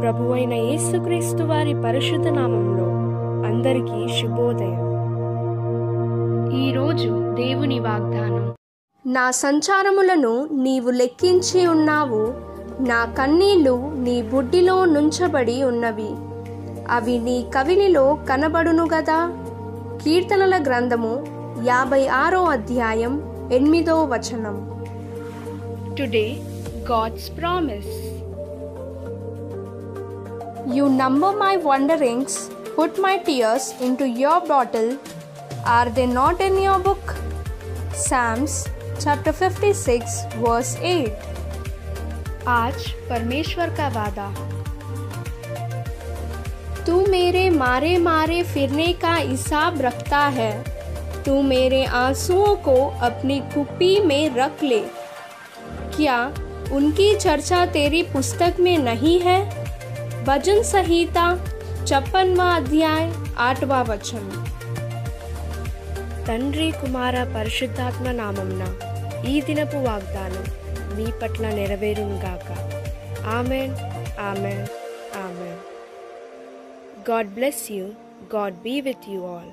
ప్రభువైన యేసుక్రీస్తు వారి పరిశుద్ధ నామంలో అందరికీ శుభోదయం. ఈరోజు దేవుని వాగ్దానం. నా సంచారములను నీవు లెక్కించి ఉన్నావు, నా కన్నీళ్లు నీ బుడ్డిలో నుంచబడి ఉన్నవి, అవి నీ కవిలిలో కనబడును గదా. కీర్తనల గ్రంథము 56వ అధ్యాయం 8వ వచనం. Today, God's promise. You number my wanderings, put my tears into your bottle. Are they not in your book? Psalms chapter 56 verse 8. आज परमेश्वर का वादा. तू मेरे मारे मारे फिरने का हिसाब रखता है, तू मेरे आंसुओं को अपनी कुप्पी में रख ले. क्या उनकी चर्चा तेरी पुस्तक में नहीं है? भजन संहिता 56వ అధ్యాయ 8వ వచనం. తండ్రి కుమార పరిశుద్ధాత్మ నామమున ఈ దినపు వాగ్దానం మీ పట్ల నెరవేరునుగాక. Amen, amen, amen. God bless you. God be with you all.